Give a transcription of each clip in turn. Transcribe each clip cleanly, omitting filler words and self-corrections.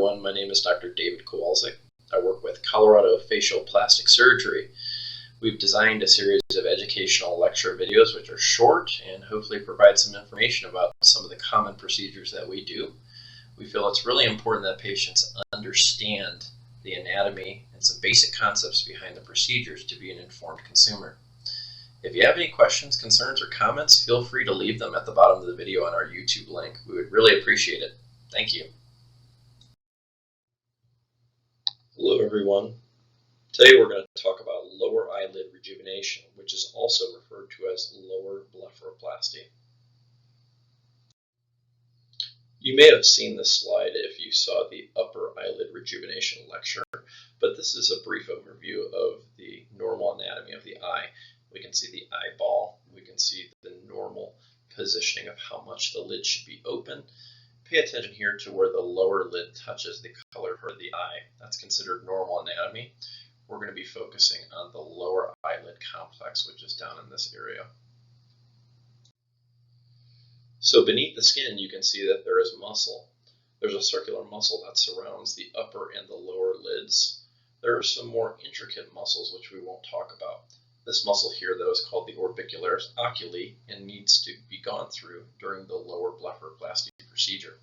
everyone. My name is Dr. David Kowalczyk. I work with Colorado Facial Plastic Surgery. We've designed a series of educational lecture videos which are short and hopefully provide some information about some of the common procedures that we do. We feel it's really important that patients understand the anatomy and some basic concepts behind the procedures to be an informed consumer. If you have any questions, concerns, or comments, feel free to leave them at the bottom of the video on our YouTube link. We would really appreciate it. Thank you. Hello everyone. Today we're going to talk about lower eyelid rejuvenation, which is also referred to as lower blepharoplasty. You may have seen this slide if you saw the upper eyelid rejuvenation lecture, but this is a brief overview of the normal anatomy of the eye. We can see the eyeball, we can see the normal positioning of how much the lid should be open. Pay attention here to where the lower lid touches the color of the eye. That's considered normal anatomy. We're going to be focusing on the lower eyelid complex, which is down in this area. So beneath the skin, you can see that there is muscle. There's a circular muscle that surrounds the upper and the lower lids. There are some more intricate muscles which we won't talk about. This muscle here, though, is called the orbicularis oculi and needs to be gone through during the lower blepharoplasty procedure.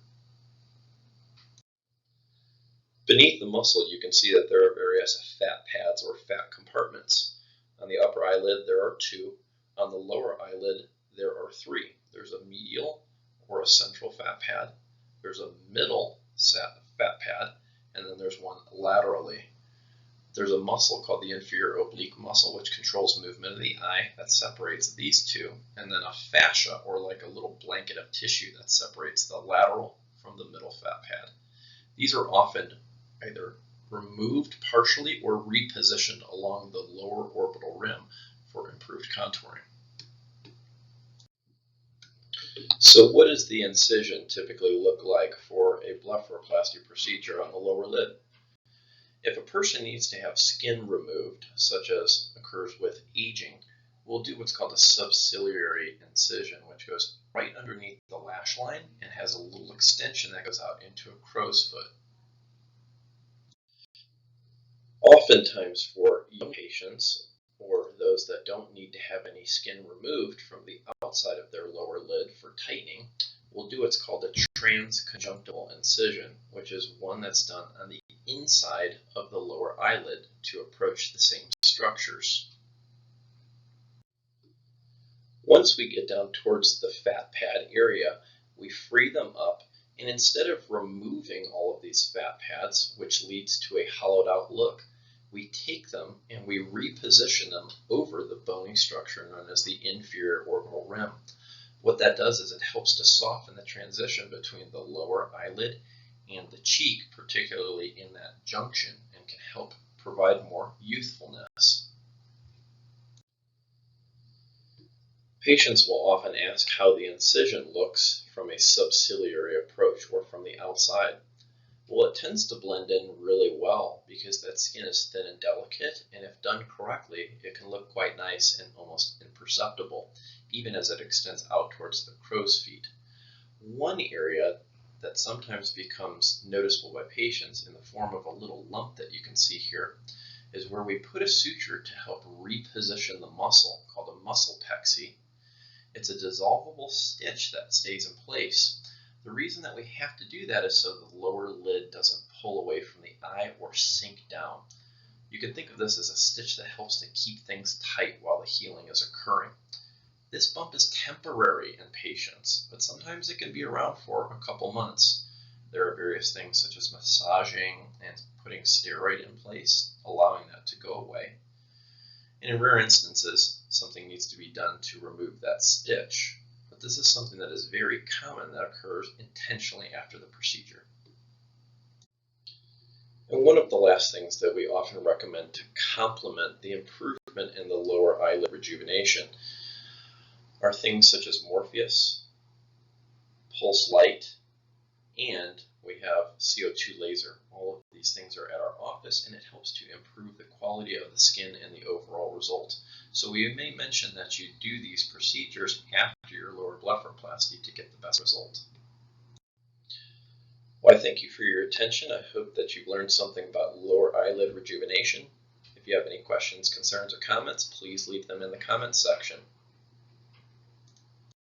Beneath the muscle, you can see that there are various fat pads or fat compartments. On the upper eyelid, there are 2. On the lower eyelid, there are 3. There's a medial or a central fat pad. There's a middle fat pad, and then there's one laterally. There's a muscle called the inferior oblique muscle, which controls movement of the eye, that separates these 2, and then a fascia, or like a little blanket of tissue that separates the lateral from the middle fat pad. These are often either removed partially or repositioned along the lower orbital rim for improved contouring. So what does the incision typically look like for a blepharoplasty procedure on the lower lid? If a person needs to have skin removed, such as occurs with aging, we'll do what's called a subciliary incision, which goes right underneath the lash line and has a little extension that goes out into a crow's foot. Oftentimes for young patients or those that don't need to have any skin removed from the outside of their lower lid for tightening, we'll do what's called a transconjunctival incision, which is one that's done on the inside of the lower eyelid to approach the same structures. Once we get down towards the fat pad area, we free them up, and instead of removing all of these fat pads, which leads to a hollowed out look, we take them and we reposition them over the bony structure known as the inferior orbital rim. What that does is it helps to soften the transition between the lower eyelid and the cheek, particularly in that junction, and can help provide more youthfulness. Patients will often ask how the incision looks from a subciliary approach or from the outside. Well, it tends to blend in really well because that skin is thin and delicate, and if done correctly, it can look quite nice and almost imperceptible, even as it extends out towards the crow's feet. One area that sometimes becomes noticeable by patients in the form of a little lump that you can see here is where we put a suture to help reposition the muscle, called a muscle pexy. It's a dissolvable stitch that stays in place. The reason that we have to do that is so the lower lid doesn't pull away from the eye or sink down. You can think of this as a stitch that helps to keep things tight while the healing is occurring. This bump is temporary in patients, but sometimes it can be around for a couple months. There are various things such as massaging and putting steroid in place, allowing that to go away. And in rare instances, something needs to be done to remove that stitch. But this is something that is very common that occurs intentionally after the procedure. And one of the last things that we often recommend to complement the improvement in the lower eyelid rejuvenation are things such as Morpheus, pulse light, and we have CO2 laser. All of these things are at our office, and it helps to improve the quality of the skin and the overall result. So we may mention that you do these procedures after your lower blepharoplasty to get the best result. Well, I thank you for your attention. I hope that you've learned something about lower eyelid rejuvenation. If you have any questions, concerns, or comments, please leave them in the comments section.